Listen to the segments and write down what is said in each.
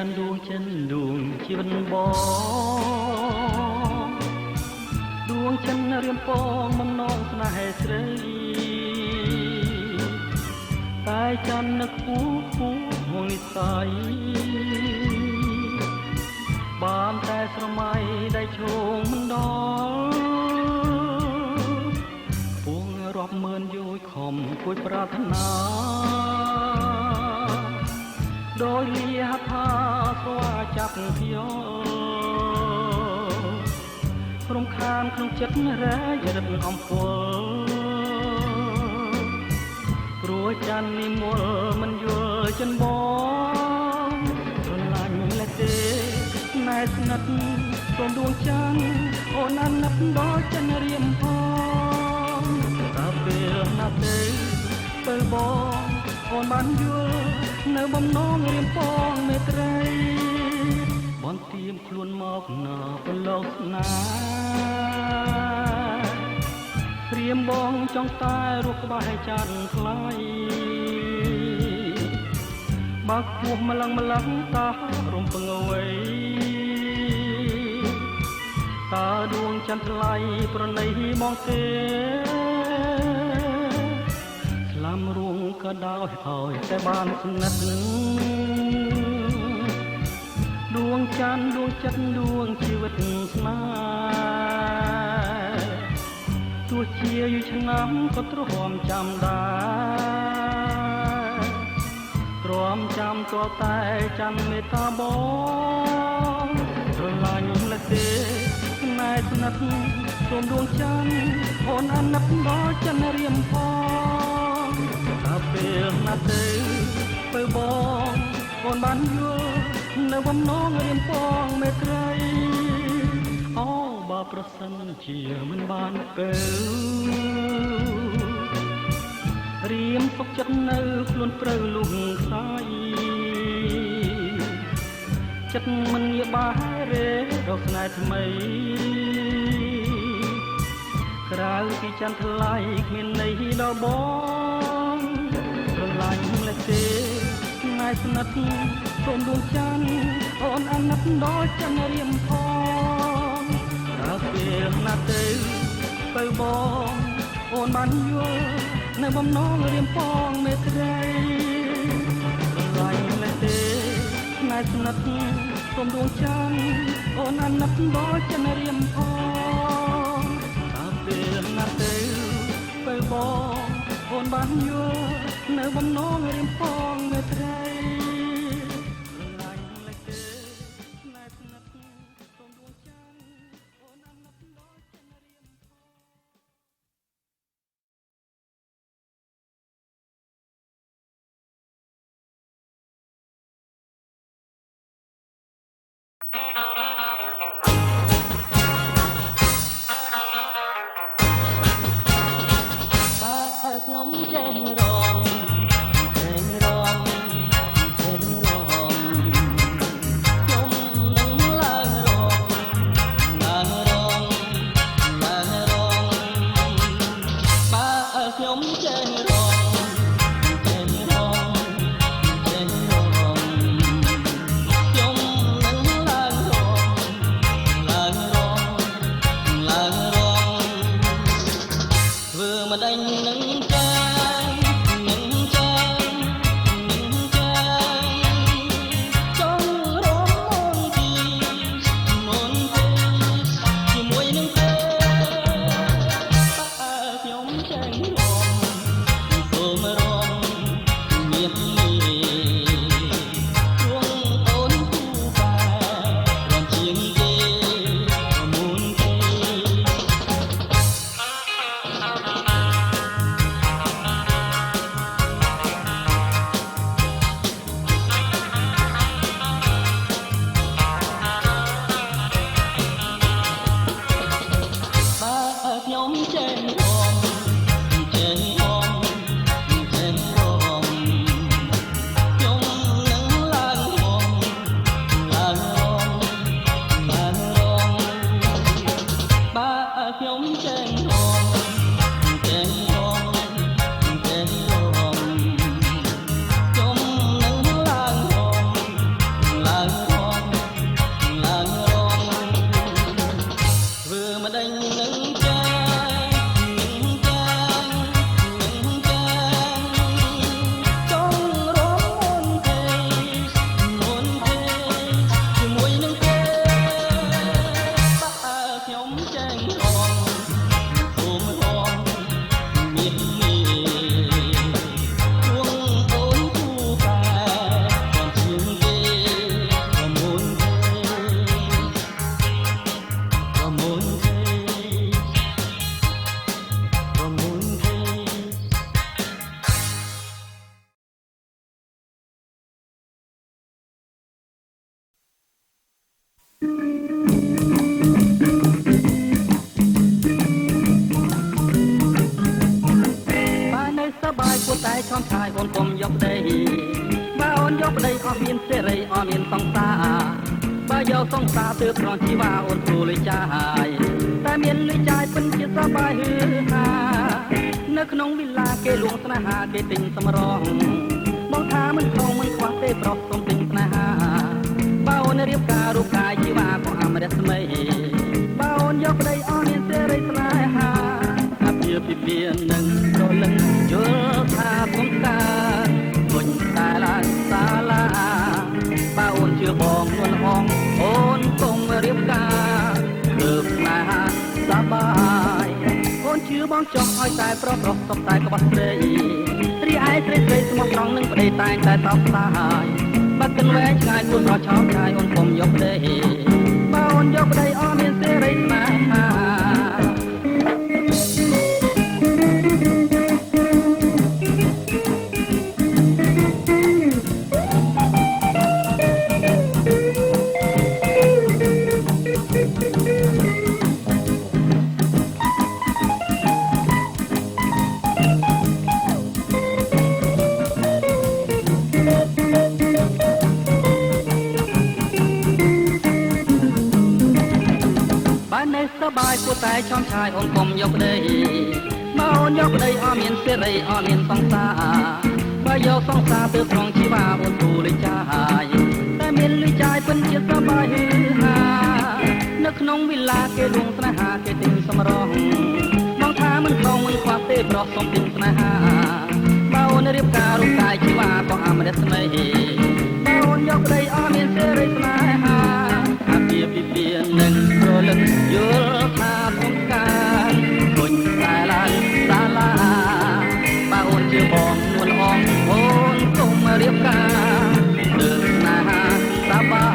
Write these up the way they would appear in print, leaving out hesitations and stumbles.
នដួងចិនដួងជីវិតបងដួងចិនរៀមពងបំណងស្នេហ៍ស្រីតែចាន់នឹកគូហួងនិស័យបានតែស្រមៃដៃឈោងមិនដល់ពួងរាប់ម៉ឺនយោយខំគួយប្រាថ្នាដោយលាថាស្វាចាប់ខ្ញុំរំខានក្នុងចិត្តរែករឹតអំពើព្រោះចាន់និមលមិនយល់ចិនបងស្រឡាញ់លែទេណែស្និទ្ធព្រមដួងចាន់អូនអាណិតដល់ចិនរៀមផងតើពេលណាទេទៅបងអូនបានយល់នៅបំណងរៀមផងមេត្រីបនទៀមខ្លួនមកណាប្រឡោស្នាព្រាមបងចង់តែរកក្បែរចាន់ថ្លៃបើគោះម្លឹងតារំពឹងអ្វីតើដួងច័ន្ទថ្លៃប្រណីមកទេស្លាមរួងក៏ដោយឲ្យតែបានស្និទ្ធដួងច័ន្ទដួងចិត្តដួងជីវិតស្នេហ៍ទោះជាយូរឆ្នាំក៏ទ្រាំចាំដែរទ្រាំចាំទាល់តែចាំមេត្តាបងស្រឡាញ់លែទេណែស្និទ្ធសូមដួងច័ន្ទអូនអាណិតដល់ចិនរៀមផងតើពេលណាទៅទៅបងអូនបានយល់នៅបំណងរៀមផងមេត្រីអូបើប្រសិនជាមិនបានពេលរៀមសុខចិត្តនៅខ្លួនព្រៅលុះខ្សែចិត្តមិនងាបាយរេរកស្នេហ៍ថ្មីក្រៅពីច័ន្ទថ្លៃគ្មានន័យដល់បងស្រឡាញ់លែទេណែស្និទ្ធសូមដួងច័ន្ទអូនអាណិតដល់ចិនរៀមផងតើពេលណាទៅទៅបងអូនបានយល់នៅបំណងរៀមផងមេត្រីស្រឡាញ់លែទេណែស្និទ្ធសូមដួងច័ន្ទអូនអាណិតដល់ចិនរៀមផងតើពេលណាទៅទៅបងអូនបានយល់នៅបំណងរៀមផងមេត្រីខ្ញុំចេះរងចេះរងចេះរងខ្ញុំនឹងឡើងរងឡើងរងឡើងរងបើខ្ញុំចេះរងចេះរងចេះរងខ្ញុំនឹងឡើងរង មានសង្សារបើយកសង្សារទើបត្រង់ជីវ៉ាអូនគ្រូលុយចាយតែមានលុយចាយពិនជាសប្បាយហឺហានៅក្នុងវិឡាគេលួងស្នេហាគេទិញសម្រងបងថាមិនខំមិនខ្វះទេប្រុសសុំទិញស្នេហាបើអូនរៀបការរូបកាយជីវ៉ាក៏អមរស្មីបើអូនយកប្តីអស់មានសេរីស្នេហាអាពីពីនឹងរលឹងយល់ថាខ្ញុំតាគុញតែឡាសាឡាបើអូនជឿបងនួនហងអូនគង់រៀបការលើកស្នេហាសប្បាយអូនជឿបងចង់ឲ្យតែប្រុសសុខតែក្បត់ស្រីរីឯស្រីស្មោះត្រង់នឹងប្តីតែងតែតបស្ដាយបើគិនវែងឆ្ងាយគួរប្រឆោតឆ្ងាយអូនពុំយកប្តីបើអូនយកប្តីអស់មានសេរីស្នេហាសបាយគួរតែឆោមឆាយអូនគុំយកប្តីបើអូនយកប្តីអស់មានសេរីអស់មានសង្សារបើយកសង្សារទើបត្រង់ជីវ៉ាអូនទូលុយចាយតែមានលុយចាយពិនជាសប្បាយហឺហានៅក្នុងវិឡាគេលួងស្នេហាគេទិញសម្រងបងថាមិនខំមិនខ្វះទេប្រុសសុំទិញស្នេហាបើអូនរៀបការរូបកាយជីវ៉ាក៏អមរស្មីបើអូនយកប្តីអស់មានសេរីស្នេហាអាពីពីនឹងរលឹងយល់ថាខ្ញុំការគុញតែឡាសាឡាបើអូនជឿបងនួនអងអូនគុំរៀបការលើកស្នេហាសប្បា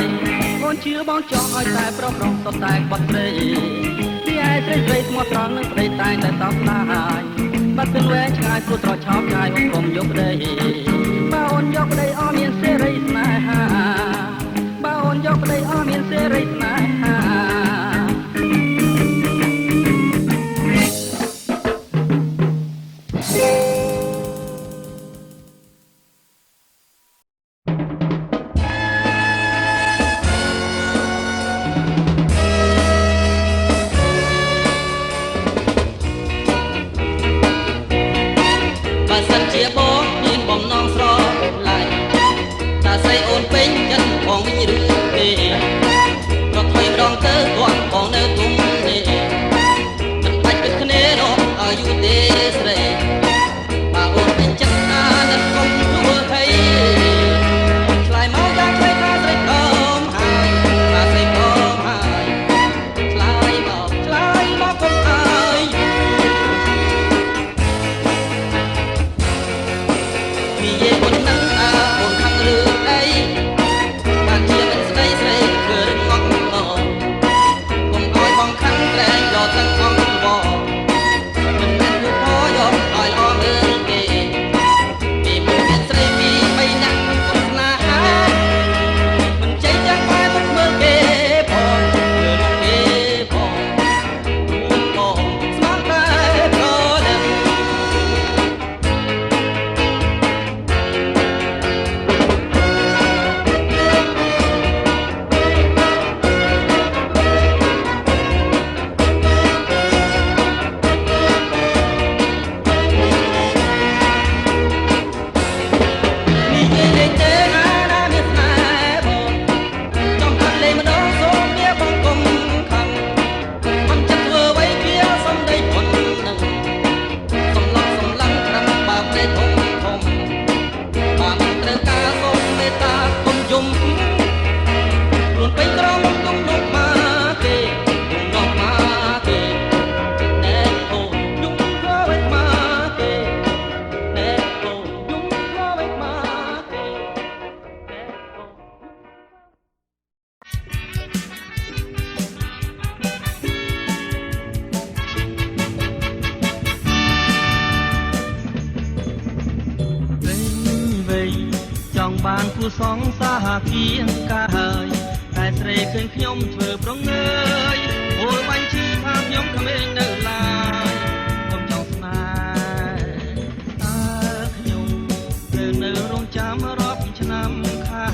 យអូនជឿបងចង់ឲ្យតែប្រុសសុទ្ធតែក្បត់ស្រីទីឯស្រីស្មោះត្រង់នឹងប្តីតែងតែតបស្ដាយបើគិនវែងឆ្ងាយគួរត្រឆោតឆ្ងាយអូនគុំយកប្តីបើអូនយកប្តីអស់មានសេរីស្នេហាបើអូនយកប្តីអស់មានសេរីស្នេហាបើសិនជាបងមានបំណងស្រឡាញ់តាស្អីអូនពេញចិត្តបងវិញឬទេរត់ថ្មីម្ដងទៅគាត់បងនៅទុំទេមិនបាច់គិតគ្នានោះឲ្យយូរទេស្រីបើអូនពេញចិត្តអាណិតកុំធ្វើថៃឆ្លើយមកយ៉ាងខ្លីថាស្រីព្រមហើយថាស្រីព្រមហើយឆ្លើយមកកុំអើយនិយាយមុននឹងថាអូនខឹងឬអីបានជាមិនស្ដីស្រីគឺរឹងងក់ងកុំឲ្យបងខឹងក្រែងយកទាំងអង្គវមិនមែនគូផយកឲ្យល្អមើលគេពីមុនមានស្រីពីរបីនាក់កុំស្នេហាមិនចេះចាំបែរទុកមើលគេផងលើលោកគេផងបងស្មានតែប្រលឹងបានគូសងសហគៀងកាហើយតែស្រីឃើញខ្ញុំធ្វើប្រងើយអូលបាញ់ឈឺថាខ្ញុំក្មេងនៅឡើយខ្ញុំចង់ស្នេហ៍តើខ្ញុំនៅរងចាំរាប់ឆ្នាំខែ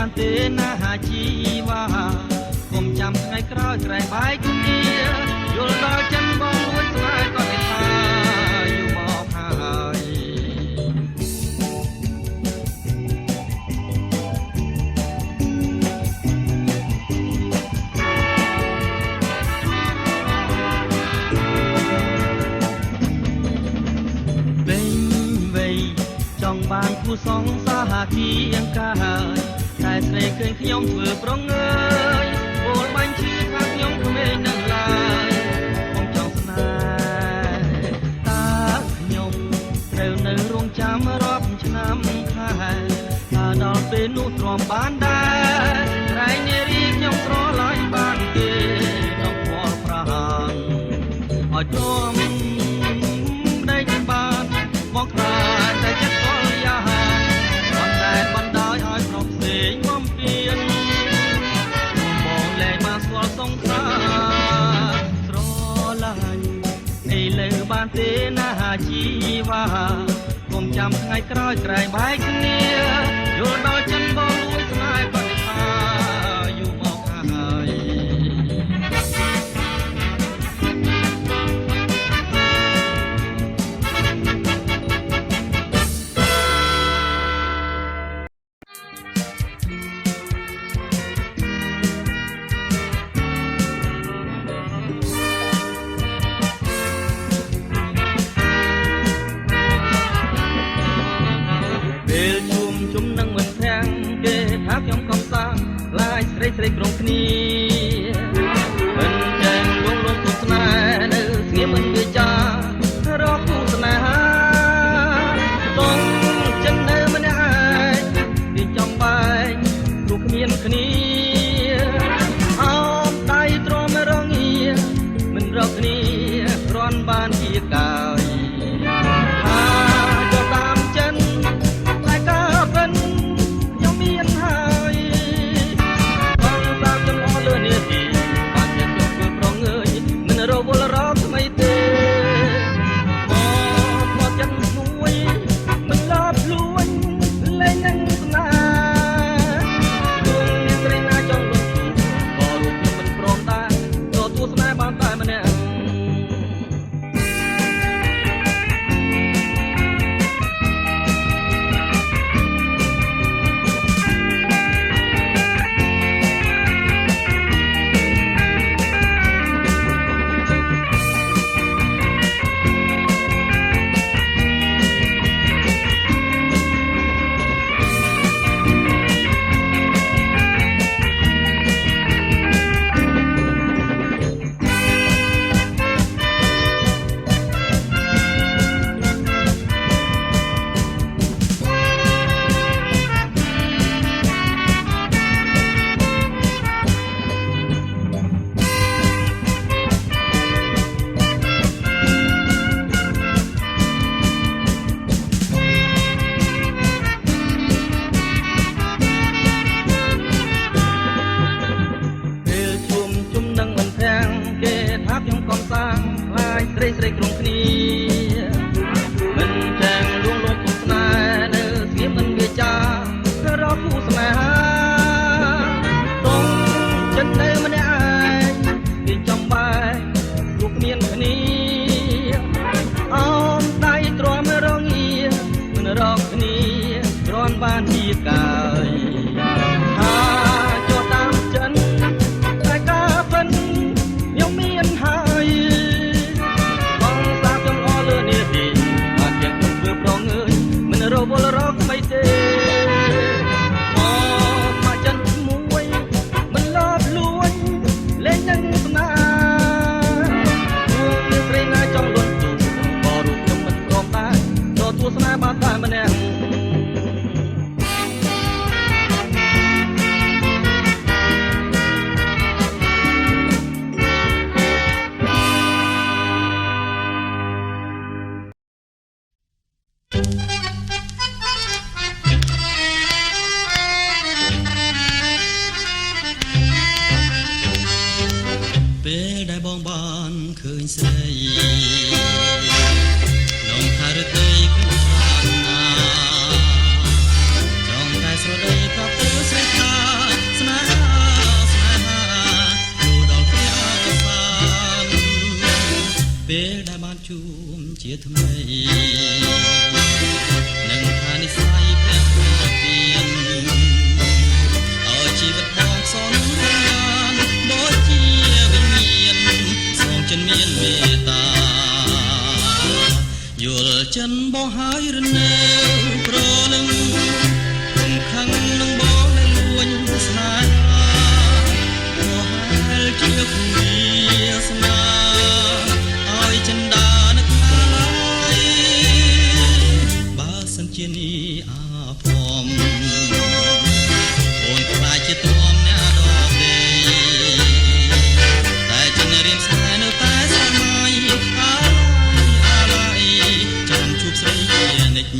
បានទេណាជីវ៉ាកុំចាំថ្ងៃក្រោយក្រែងបែកគ្នាយល់ដល់ចិនបងលួចស្នេហ៍ក៏មិនថាយូរមកហើយចង់បានគូសងសាគីអង្ការហើយតែស្រីឃើញខ្ញុំធ្វើប្រងើយពោលបាញ់ឈឺថាខ្ញុំគ្មាននឹងឡើយខ្ញុំចង់ស្នេហ៍តើខ្ញុំត្រូវនៅរងចាំរាប់ឆ្នាំខែតើដល់ពេលនោះទ្រាំបានដែរក្រែងនារីខ្ញុំស្រឡាញ់បានទេក្នុងពណ៌ប្រាហានឲ្យទ្រាំដេកបានមកខ្លាចតែចិត្តបណ្ដោយឲ្យប្រុសផ្សេងបំពេញមកលែងមកស្គាល់សង្សារស្រឡាញ់ឥឡូវបានទេណាជីវ៉ាកុំចាំថ្ងៃក្រោយក្រែងបែកគ្នាយល់ដល់ចិនបងលួចស្នេហ៍បាត់ថាយូរមកហើយខ្ញុំកំសាន្តឡាយស្រីស្រីក្រុមគ្នាមិនចេះលងលងគូស្នេហ៍នៅស្ងៀមមិនវាចារកគូស្នេហាต้องចិននៅម្នាក់ឯងពីចំបែកព្រោះគ្មានគ្នាអោបដៃទ្រាំរងាមិនរកគ្នាគ្រាន់បានជាកាយស្រីស្រីក្រុមគ្នាមិនចាំលួងលោកគូស្នេហ៍នៅស្ងៀមមិនវាចារកគូស្នេហាต้องចិននៅម្នាក់ឯងពីចំបែកព្រោះគ្មានគ្នាអោនដៃទ្រាំរងាមិនរកគ្នាគ្រាន់បានជាកាយថាចូលតាមចិនតែការពិនខ្ញុំមានហើយរវល់រកមិនទេមកចិនមួយមិនលបលួចលេងនឹងស្នេហ៍មានស្រីណាចង់លន់ទូក៏រូបខ្ញុំមិនព្រមដែរទទួលស្នេហ៍បានតែម្នាក់ពេលដែលបងបានឃើញស្រីក្នុងហារតីក្នុងប្រាថ្នាចង់តែស្រដីប្រាប់ទៅស្រីថា ថ្មីនឹងថានិស័យព្រះទានឲ្យជីវិតបងសនបានដូចជាវិញ្ញាណសងចិនមានមេត្តាយល់ចិនបងហើយឬនៅប្រលឹងរំខាំងនឹងបងដែលលួញស្នេហាព្រោះហែលជាគំវាស្នាឲ្យចិនដានឹកណាឡើយបើសិនជានេះអាភ័មអូនខ្លាចជាទួមអ្នកដទេតែចិនរៀនស្នេហ៍នៅតែស្រមៃអាឡ័យចាំជួបស្រីជានិច្ច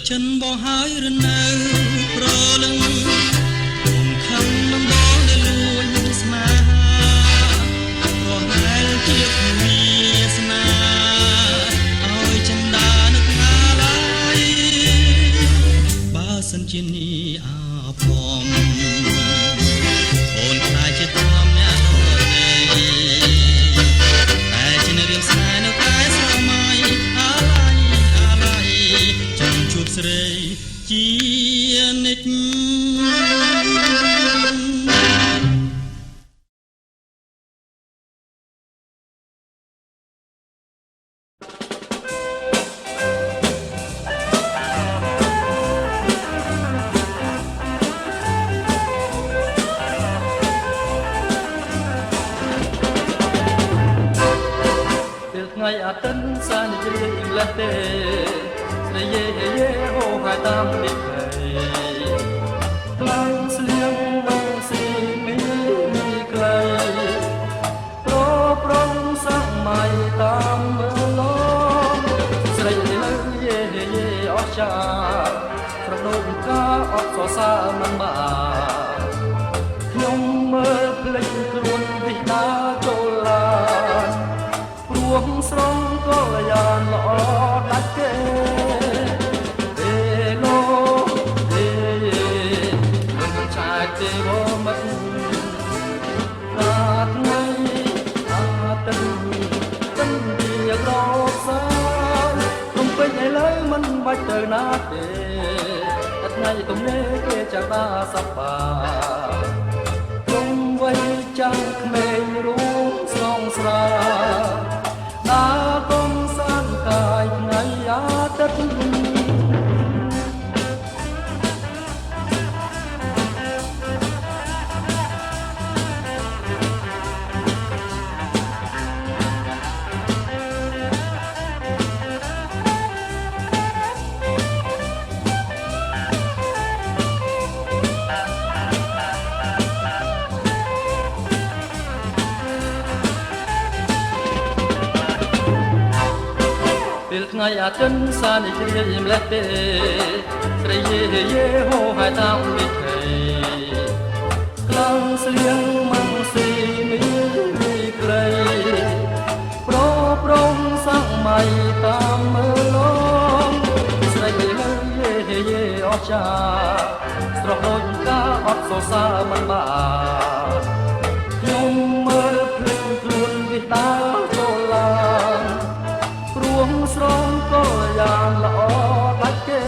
ចិនបងហើយឬនៅប្រលឹងគុំខំនឹងបងដែលលួញស្នេហាព្រោះហែលជាគ្នាស្នាឲ្យចិនដានឹកណាឡើយបើសិនជានេះអាភ័មអូនខ្លាចជាទួមអ្នកដទៃតែចិនរៀងស្នេហ៍នៅតែស្រមៃអាឡ័យចាំជួបស្រីជានិច្ចពេលថ្ងៃអាទិត្យសានិយាយម្លេះទេស្រីយេយេហូហើយតាមនេះខ្លាំងស្លៀងបងស៊ីមីខ្លីប្រងសម័យតាមមើលឡងស្រីលើយេយេអស្ចារ្យប្រដូនការអត់សរសើរមិនបានខ្ញុំមើលភ្លេចខ្លួនវិដាចូលឡានព្រោះស្រងក៏យ៉ាងល្អដាច់គេទេវមិត្តណាត់ថ្ងៃអាទិត្យទិនវារកសាយក្នុងពេញឥឡូវមិនបាច់ទៅណាទេតែថ្ងៃទំនេរគេចាំតាសប្បាក្នុងវ័យចាំងក្មេងរួមស្រងស្រាដើរកុំសានកាយថ្ងៃអាទិត្យពេលថ្ងៃអាទិត្យសានិជ្រាយម្លេះទេស្រីយេយេហូហើយតាមវិធីខ្លាំងស្លៀងម៉ាំងស៊ីមីក្រៃប្រងសម័យតាមមើលឡងស្រីលើយេយេអស្ចារ្យស្រស់ដូចការអត់សរសើរមិនបានខ្ញុំមើលភ្លេចខ្លួនវិដាចូលឡានព្រោះស្រងក៏យ៉ាងល្អដាច់គេ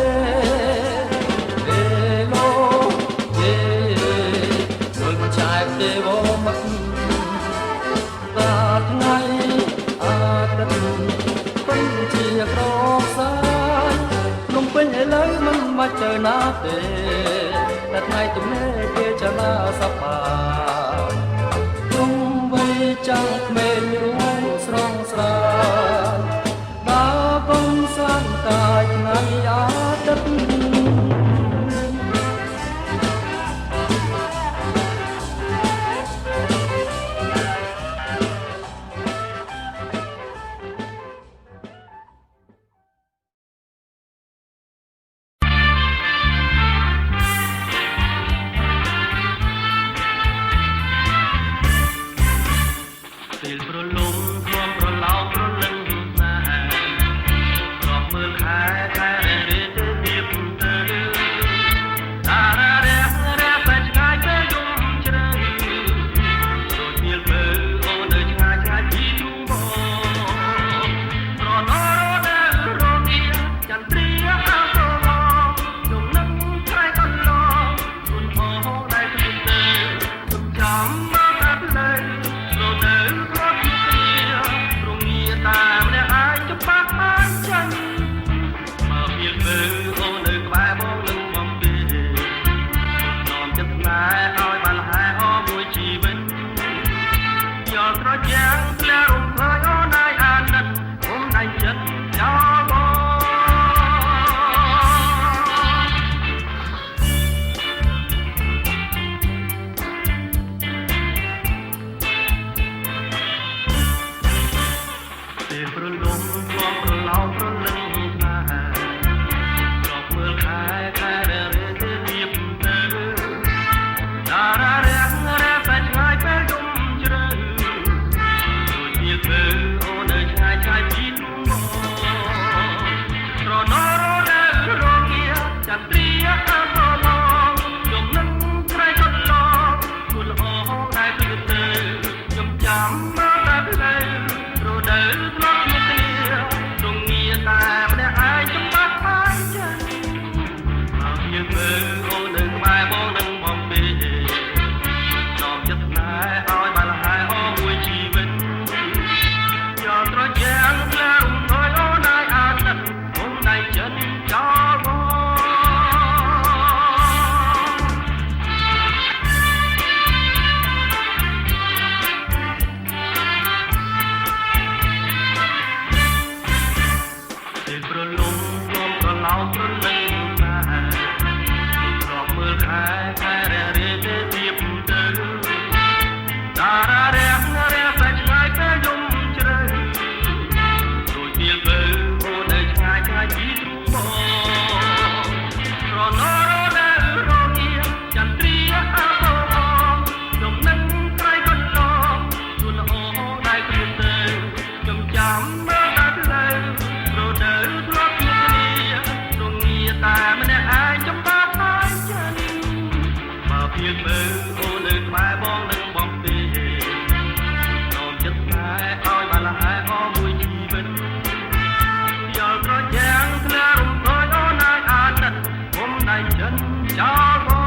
ទេវមិត្តតាថ្ងៃអាទិត្យពេញជាក្រសាយក្នុងពេញឥឡូវមិនបាច់ទៅណាទេតែថ្ងៃទំនេរគេចនាសប្បាក្នុងវ័យចាំងក្មេងរួមស្រងស្រាយដើរកុំសានកាយថ្ងៃអាទិត្យ អ ពេលប្រលំធ្លាប់ប្រឡោមប្រលឹងស្នេហារកមើលខែខែរេទៅទៀតទៅតារារះរះតែឆ្ងាយទៅយំជ្រៅដូចមានមើលអូននៅឆ្ងាយឆ្ងាយពីទូបងប្រណរដែលរងាចន្ទ្រាអោសមកខ្ញុំនឹងឆ្លៃកន្លងគុនអូដែលទៅទុំចាំមកតែផ្លូវរដូវធ្លាប់ជាគ្នារងាតាមអ្នកអាចច្បាស់អាចចាញ់មកមានមើលអូននៅក្បែរបងនឹងបំពេនាំចិត្តស្នេហ៍ឲ្យបានហែអមួយជីវិតយកត្រជាក់ផ្លែរំភើយអូនឲ្យអាណិតខ្ញុំដៃចិត្តចោលបងពេលប្រលំធ្លាប់ប្រឡោមប្រលឹងស្នេហារកមើលខែខែរេទៅទៀតទៅតារារះរះតែឆ្ងាយពេលយំជ្រៅដូចមានមើលអូននៅឆ្ងាយឆ្ងាយពីទូបងប្រណរដែលរងាចន្ទ្រាអោសមកខ្ញុំនឹងឆ្លៃកន្លងគុនល្អដែលពីទៅខ្ញុំចាំមកតែផ្លូវរដូវធ្លាប់ជាគ្នារងាតែម្នាក់ឯងច្បាស់ហើយចាញ់មកយើងមើលអូននៅក្បែរបងនឹងបំពេនាំចិត្តស្នេហ៍ឲ្យបានហែអមួយជីវិតយកត្រជាក់ផ្លែរំភើយអូនឲ្យអាណិតខ្ញុំដៃចិត្តចោលបងពេលប្រលំធ្លាប់ប្រឡោមប្រលឹងស្នេហារកមើលខែខែរះរេទៅទៀតទៅតារារះរះតែឆ្ងាយទៅយំជ្រៅដូចមានមើលអូននៅឆ្ងាយឆ្ងាយពីទូបងប្រណរដែលរងាចន្ទ្រាអោសមកខ្ញុំនឹងឆ្លៃកន្លងគុនល្អដែលព្រៀបទៅខ្ញុំចាំមើលតែផ្លូវរដូវធ្លាប់ជាគ្នារងាតែម្នាក់ឯងច្បាស់ហើយចាញ់មកពីមើលអូននៅក្បែរបងនឹងបំពេនាំចិត្តស្នេហ៍ឲ្យបានហែអមួយជីវិតយកត្រជាក់ផ្លែរំភើយអូនឲ្យអាណិតខ្ញុំដៃចិត្តចោលបង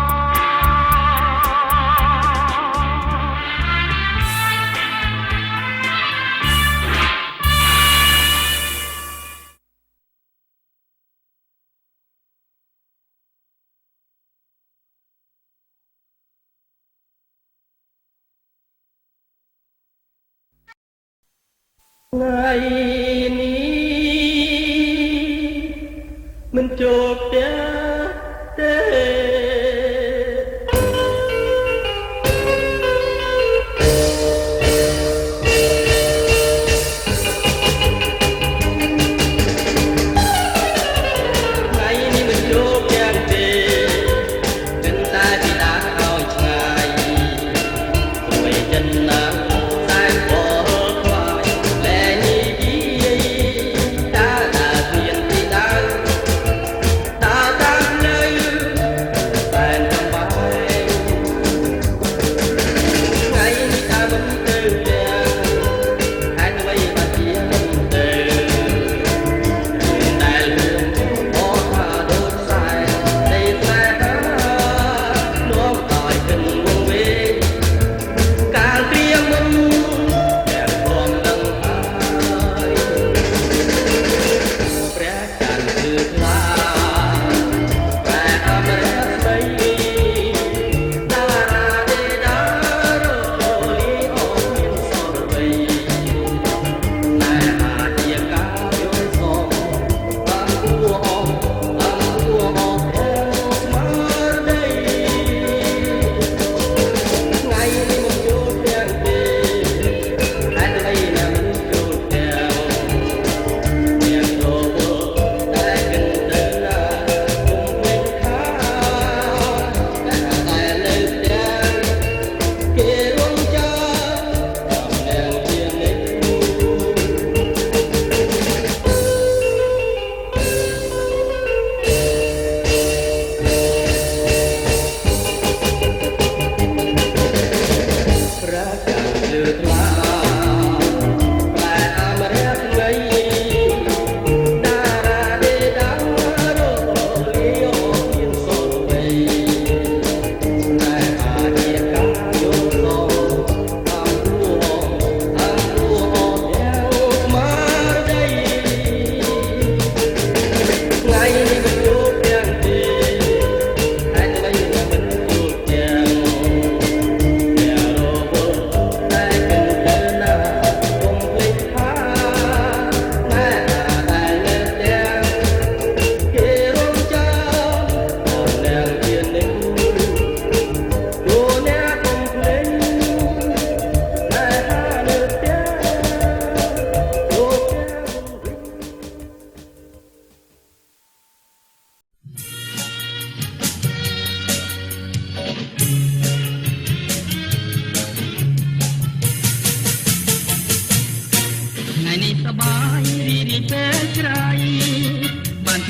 ថ្ងៃនេះមិនចូលផ្ទះទេ Hãy subscribe cho kênh Ghiền Mì Gõ để không bỏ lỡ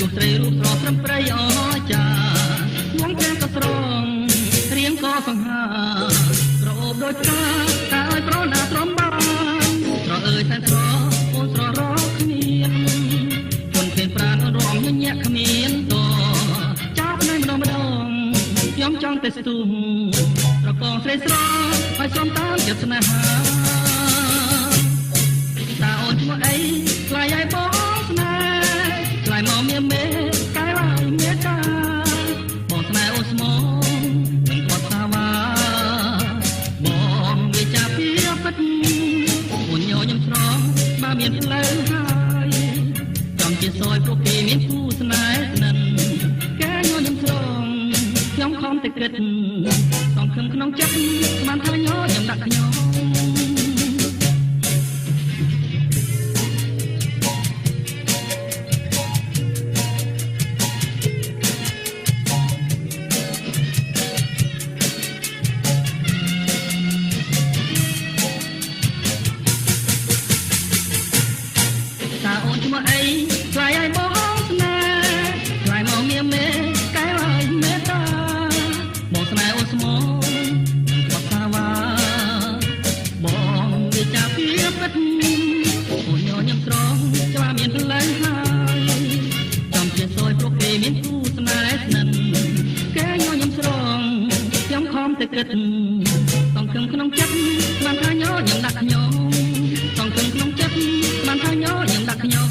ជួបត្រីរូបស្រស់ត្រឹមព្រៃអស្ចារ្យងទាំងក៏ស្រងរៀងក៏សង្ហាក្រអូបដូចថាតើឲ្យប្រណាត្រំបានស្រអើយតែស្រអូនស្ររកគ្មានគុនឃើញប្រាណរំញញាក់គ្មានតចាប់នៅម្ដងខ្ញុំចង់ទៅស្ទុះត្រកងស្រីស្រស់ឲ្យសំតាមចិត្តស្នេហាតើអូនឈ្មោះអីឆ្លៃឲ្យបងស្នេហ៍ឆ្លៃមកមានមេកែឲ្យមេតាបងស្នេហ៍អូនស្មោមិនគាត់សាវ៉ាបងវាចាប់ពីពិតអូនញញឹមស្រស់បើមានផ្លូវហើយចង់ជាសយព្រោះគេមានគូស្នេហ៍ស្និទ្ធកែញញឹមស្រស់ខ្ញុំខំតែគិតសង្ឃឹមក្នុងចិត្តបានថាញញឹមដាក់ខ្ញុំតើអូនឈ្មោះអីឆ្លៃឲ្យបងស្នេហ៍ឆ្លៃមកមានមេកែឲ្យមេតាបងស្នេហ៍អូនស្មោមិនខ្វះសាវ៉ាបងវាចាប់ពីពិតអូនញញឹមស្រស់ច្បាស់មានផ្លូវហើយចំជាសយព្រោះគេមានគូស្នេហ៍ស្និទ្ធកែញញឹមស្រស់ខ្ញុំខំតែគិតសង្ឃឹមក្នុងចិត្តបានថាញញឹមដាក់ខ្ញុំសង្ឃឹមក្នុងចិត្តបានថាញញឹមដាក់ខ្ញុំ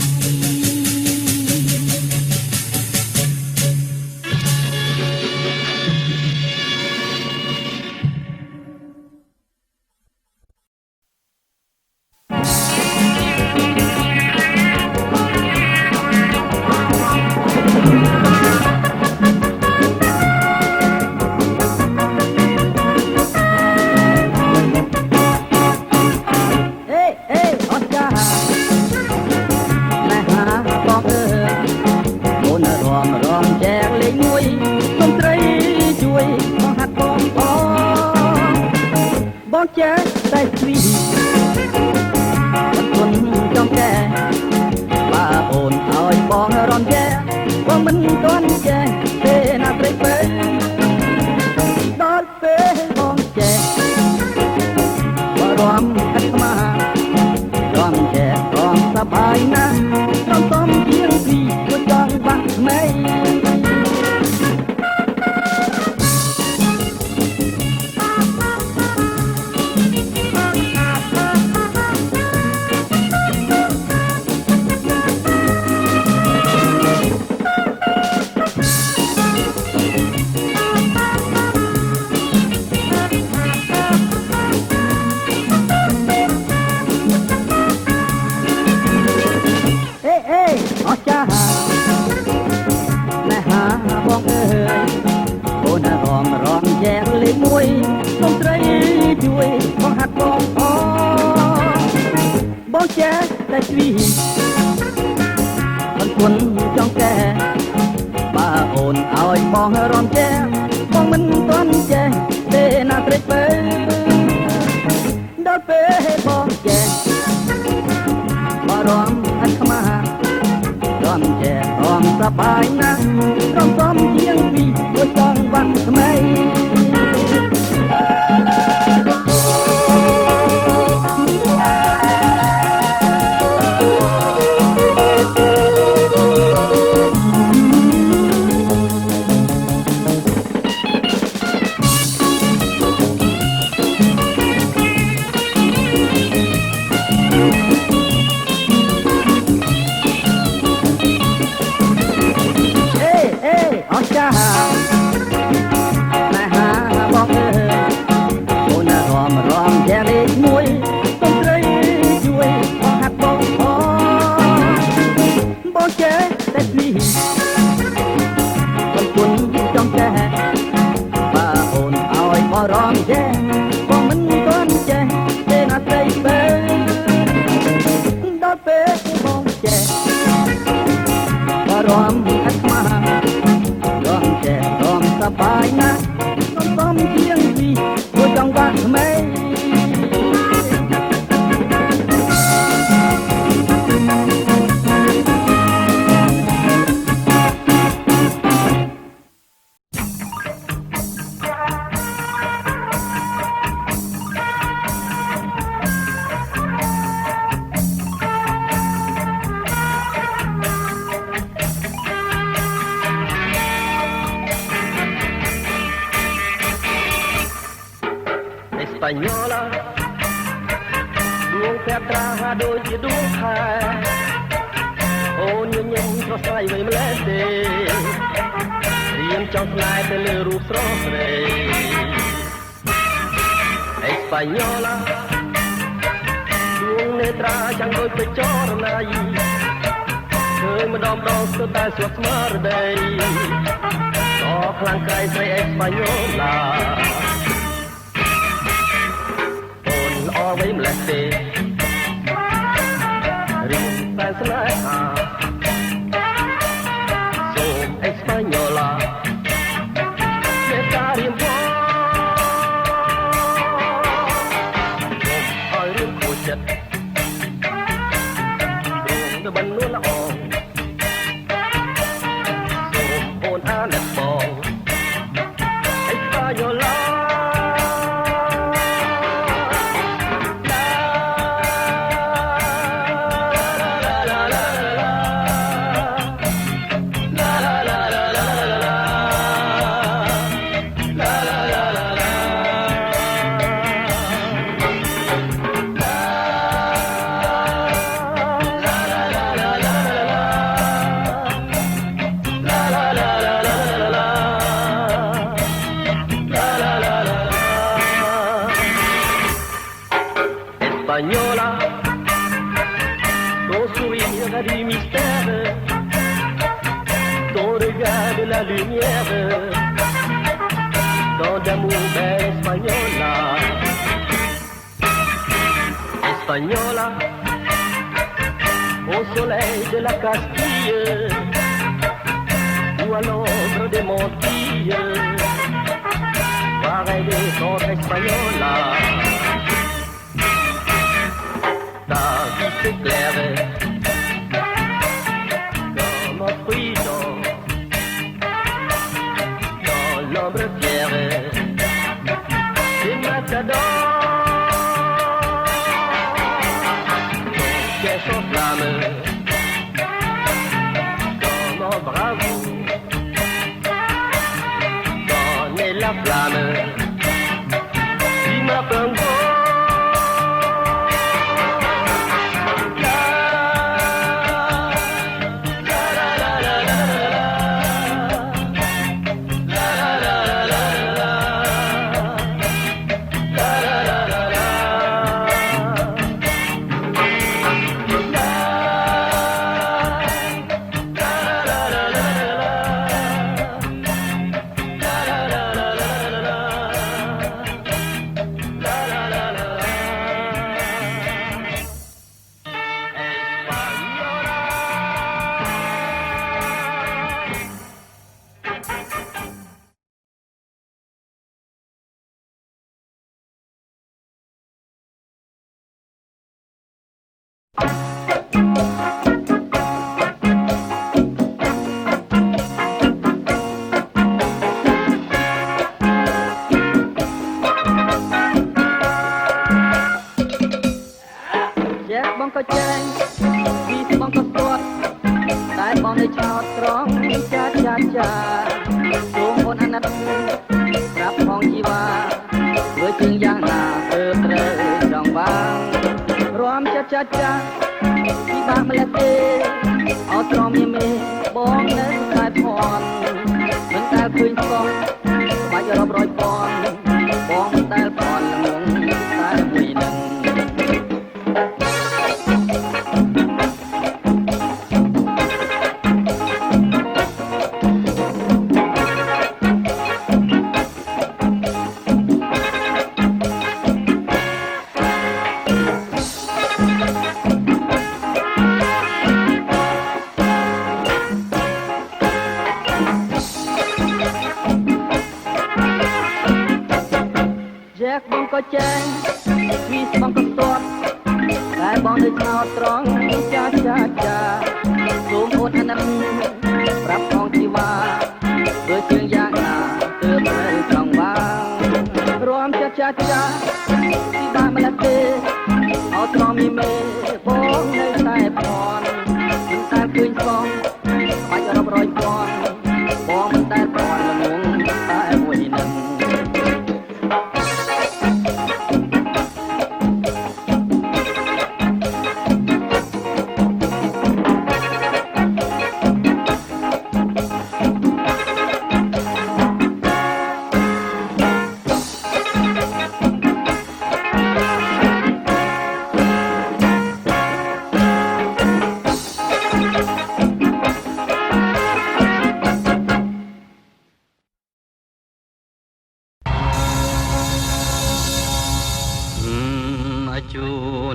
ចេះតែស្វីមិនចង់កែបើអូនឲ្យបងរំចេះបងមិនទាន់ចេះទេណាព្រៃពេកដល់ពេលបងចេះបើរំកាត់ស្មារំចេះរំសប្បាយណាស់រំសំជាងពីក៏ចង់បាក់ថ្មីបងត្រីជួយបងហាត់បងបងចេះតែស្វីមិនគុនចង់តែបើអូនឲ្យបងរំចេះបងមិនទាន់ចេះទេណាព្រៃពេកដល់ពេលបងចេះបើរំហាត់ខ្មារំចេះរំសប្បាយណាស់រំសំជាងពីក៏ចង់បាក់ថ្មី Española ดวงแสบตราโดยที่ดวงแพ้โอ้ยยังเพราะใส่ไว้มาแล้วเด้เตรียมจ้องลายแต่เลือรูปสระเสร Española ดวงเนตราจังโดยไปจอรนายเคยมาดอมดองสไตล์สวดมาระเดยต่อพลังกายใส่ Española โอนออไว้มาแล้วเด้เรียนแฟนสลายหาส่ง Española เนตราเรียมพอดวงตะบันนวลละอองส่งโอนอาเน็ตบองไอ้ปาโยลาEspañola, ton sourire a du mystère, ton regard de la lumière, tant d'amour belle Española. Española, au soleil de la Castille, ou à l'ombre des Montilles, pareil des autres Española. Ta vie s'éclaire comme un fruit dans l'ombre fière des matadors. Ton cœur s'enflamme comme un bravo. Donnez la flamme qui m'appelle. Bong có chơi vì bong có tuột tại bong nơi chào trống cha cha cha xuống hôn anh nátรับห้องชีวาเมื่อจึงย่างหน้าเติบเติบจองบางรวมcha cha chaที่บางมาแล้วเตเอาตรอมยังมีบองเนื้อสายพรเหมือนแต่คืนสองไปจะรอบร้อยปอนบองแต่พรละมุนแต่มุยหนึ่งบองก็แจ้งมีบองก็ตรวจแต่บองได้ชาวตรองจ้าจ้าจ้าสูงโอนอันนั้นรับของชีวาโดยเชียงยางหน้าเติบเติบจองบางรวมจ้าจ้าจ้าที่บ้านมาแล้วเตเอาตรองมีเมบองในสายพรถึงแต่คืนสองไปจะรอบร้อยปอนบองมันแต่พรละมุนแต่มวยหนึ่ง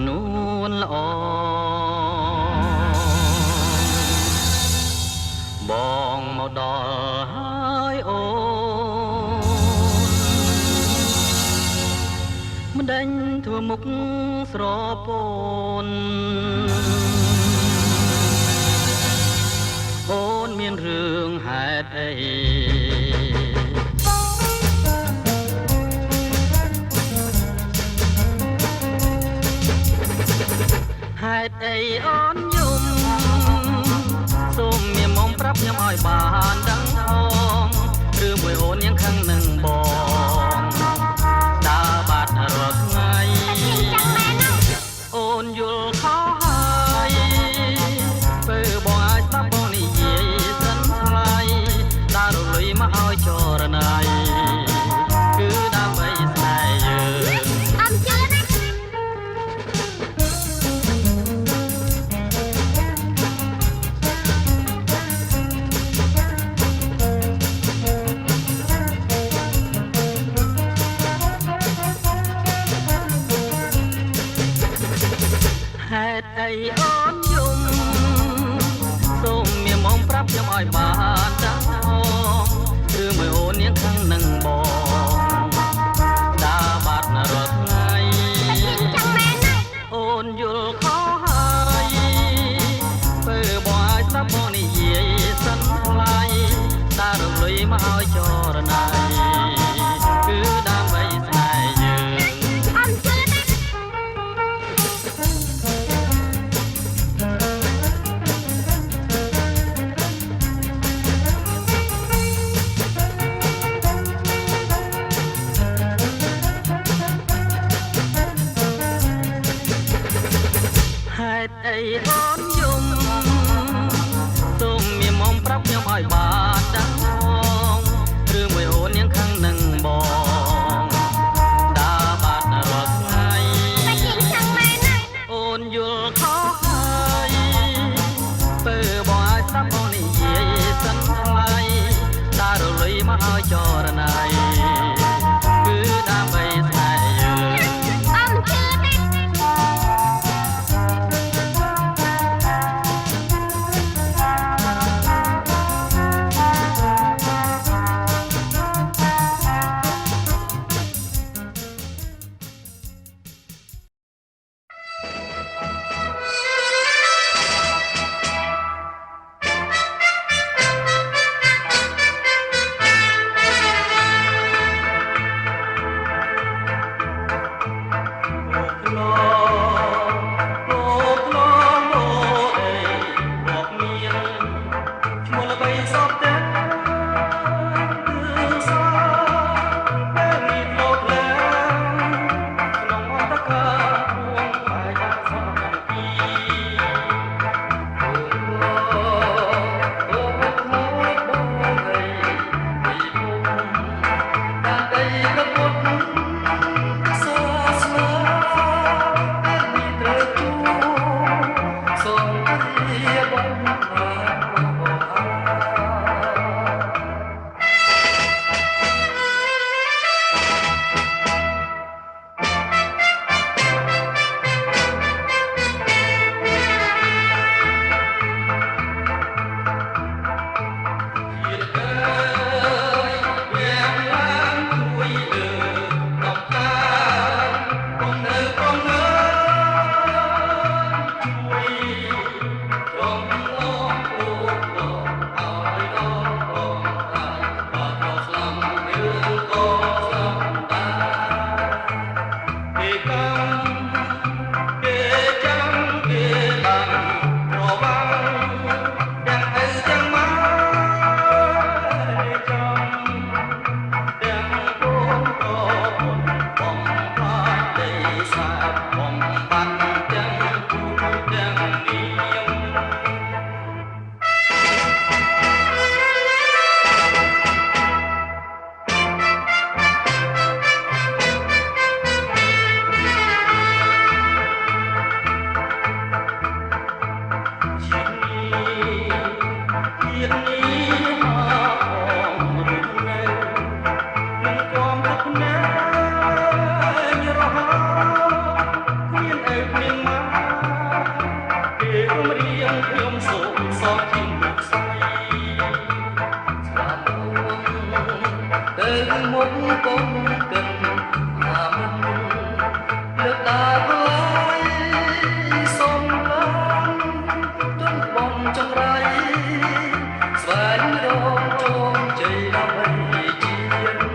នួនល្អបងមកដល់ហើយអូនមិនដេញធ្វើមុខស្រពនអូនមានរឿងហេតុអីហេតុអីអូនយំសូមមានមុំប្រាប់ខ្ញុំឲ្យបានដឹងផងឬមួយអូនยังខឹងនឹងបងដើរបាត់រាល់ថ្ងៃអូនយល់ខុសហើយពេលបងអាចស្ដាប់បងនិយាយសិនថ្លៃដើររលុយមកឲ្យចរណៃគឺដើម្បីស្នេហ៍យើងអត់ជឿណាហេតុអីអូនយំសូមមានមុំប្រាប់ខ្ញុំឲ្យបានដឹងឬមួយអូនยังខឹងនឹងបងដើរបាត់រាល់ថ្ងៃអូនយល់ខុសហើយពេលបងអាចស្ដាប់បងនិយាយសិនថ្លៃដើររលុយមកឲ្យចរណៃគឺដើម្បីស្នេហ៍យើងអត់ជឿណាហេតុអីអូនយំសូមមានមុំប្រាប់ខ្ញុំឲ្យបានដឹងផងឬមួយអូនยังខឹងនឹងបងដើរបាត់រាល់ថ្ងៃអូនយល់ខុសហើយពេលបងអាចស្ដាប់បងនិយាយសិនថ្លៃដើររលុយមកឲ្យចរណៃគឺដើម្បីស្នេហ៍យើងអត់ជឿទេ មានមកគេរំរៀងខ្ញុំសូមសោកជាមុខស្រីស្ដាប់ទៅមុខកុំគិតអាមិនលើកដើរទៅសូមឡើងទុនបងចង្រៃស្វែងរកជោគជ័យដើម្បីជាតិ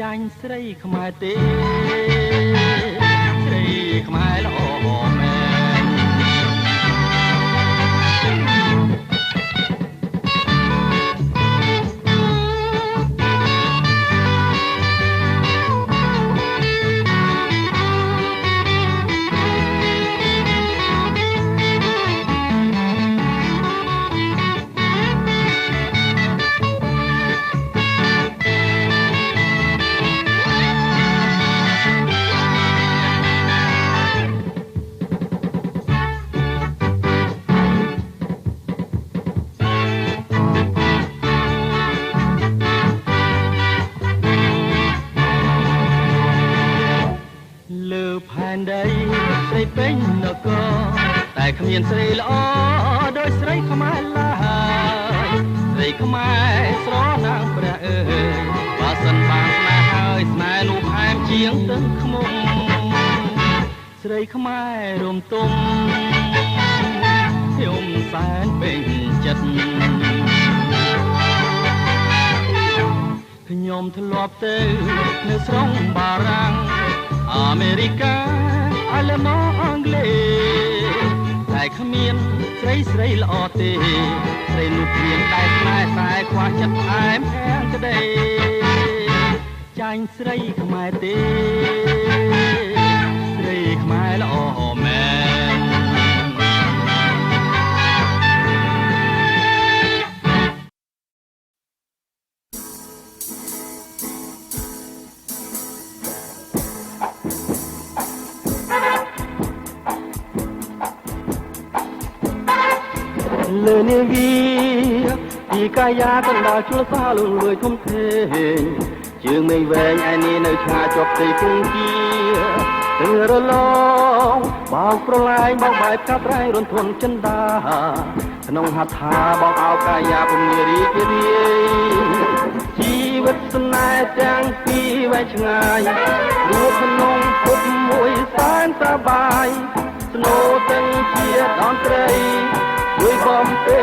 ចាញ់ស្រីខ្មែរទេស្រីខ្មែរល្អមែន គ្មានស្រីល្អដូចស្រីខ្មែរឡើយស្រីខ្មែរស្រណាងព្រះអើយបើសិនបានស្នេហ៍ហើយស្នេហ៍នោះផ្អែមជាងទឹកខ្មុំស្រីខ្មែររំទុំខ្ញុំសែនពេញចិត្តខ្ញុំធ្លាប់ទៅនៅស្រុងបារាំងអាមេរិកាអាល្លឺម៉ង់អង់គ្លេសតែគ្មានស្រីល្អទេស្រីនោះគ្មានតែស្នេហ៍តែខ្វះចិត្តផ្អែមខាងក្ដីចាញ់ស្រីខ្មែរទេស្រីខ្មែរល្អមែនលើនាវីពីកាយាកណ្ដាលជួលសាលលួយធំធេងជើងមេវែងឯនេះនៅឆ្ងាយជាប់ផ្ទៃគង្គគាទៅរលងបោកប្រឡាយបោកបាយផ្កាត្រែងរន្ធន់ចិនដាក្នុងហត្ថាបោកអោកាយាពងារីគិរីជីវិតស្នេហ៍ទាំងពីរវែងឆ្ងាយរួចក្នុងពុតមួយសែនសប្បាយស្នូទាំងជាដនត្រីជួយបំពេ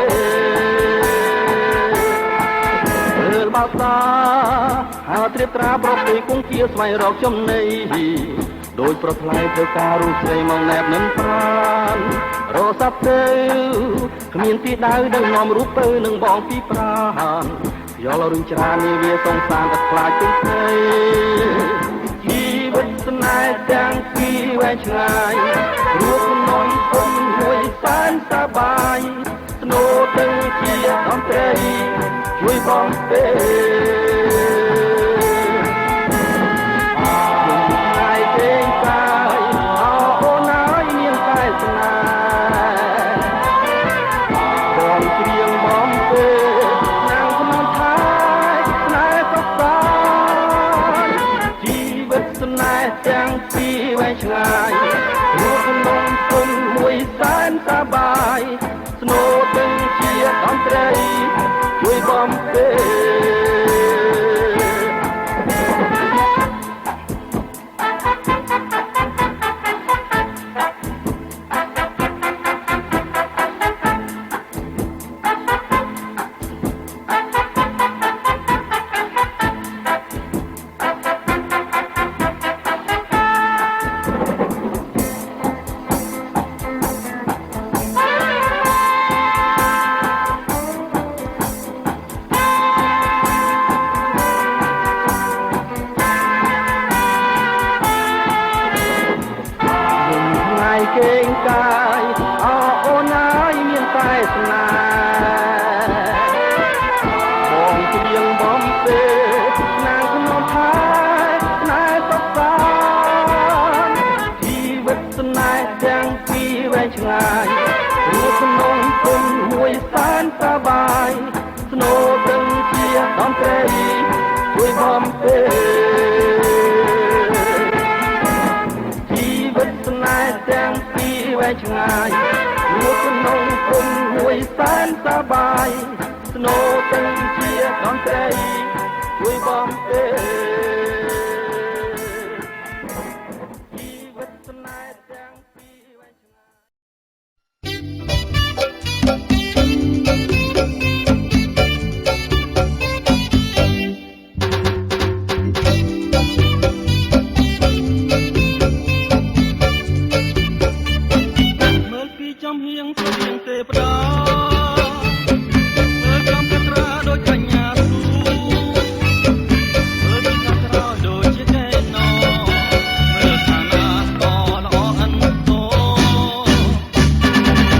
មើលបោកតាហើយត្រៀបត្រាប្រពៃគង្គគាស្វែងរកចំណីដោយប្រថ្លៃទៅការរូបស្រីមកណែបនឹងប្រានរស័ព្ទទៅគ្មានទីដៅដឹងនាំរូបទៅនឹងបងពីប្រានយល់រឿងច្រើននាវាសងសានតែខ្លាចពេញភ្នែកជីវិតស្នេហ៍ទាំងពីរវែងឆ្ងាយរួចក្នុងគុំមួយសែនសប្បាយស្នូទាំងជាដនត្រីជួយបំពេទាំងពីរវែងឆ្ងាយរួចក្នុងគុំមួយសែនសប្បាយស្នូទាំងជាដនត្រីជួយបំពេគេងកាយអូនហើយមានតែស្នេហ៍បងជាងបំពេណាងក្នុងថែណែសកសាជីវិតស្នេហ៍ទាំងពីរវែងឆ្ងាយរួចក្នុងគុំមួយសែនសប្បាយស្នូទាំងជាដនត្រីជួយបំពេជីវិតស្នេហ៍ទាំងពីរវែងឆ្ងាយរួចក្នុងគុំមួយសែនសប្បាយស្នូទាំងជាដនត្រីជួយបំពេជីវិតស្នេហ៍ទាំងពីរវែងឆ្ងាយចំហៀងស្រៀងទេវតាមើលកំកត្រាដូចកញ្ញាស៊ូមើលពីខាងក្រោយដូចជាកែណោមើលខាងណាក៏ល្អអិនត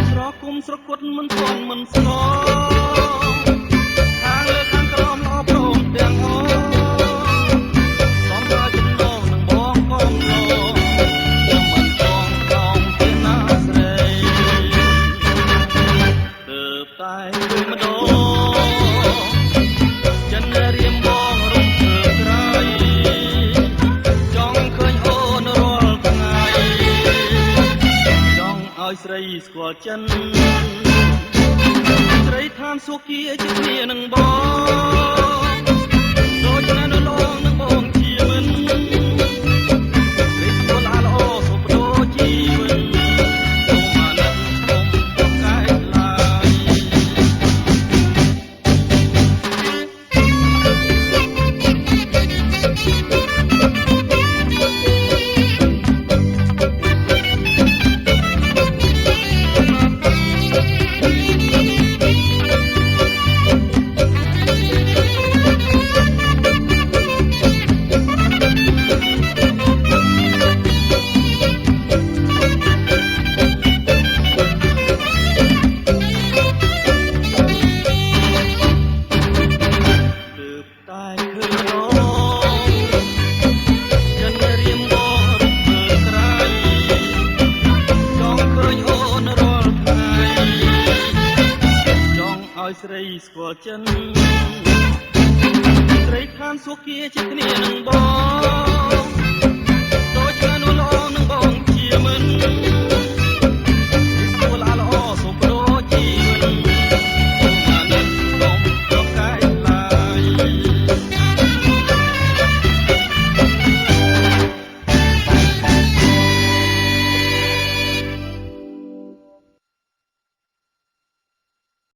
ស្រគុំស្រគត់មិនស្គាល់មិនស្គាល់ខាងលើខាងក្រោមល្អព្រមទាំងអសំដៅចំណងនឹងបងកងឡខ្ញុំមិនចង់កងពីណាស្រីតែមួយម្ដងចិនរៀមបងរំភើបក្រៃចង់ឃើញអូនរាល់ថ្ងៃចង់ឲ្យ ស្រីស្គាល់ចិនស្រីឋានសុគាជាគ្នានឹងបងដូចណានៅឡងនឹងបងជាមិនស្រីស្គាល់ល្អសុបដោជីវិតសូមអាណិតសូមកែឡាយស្រីស្គាល់ចិនស្រីឋានសុគាជាគ្នានឹងបង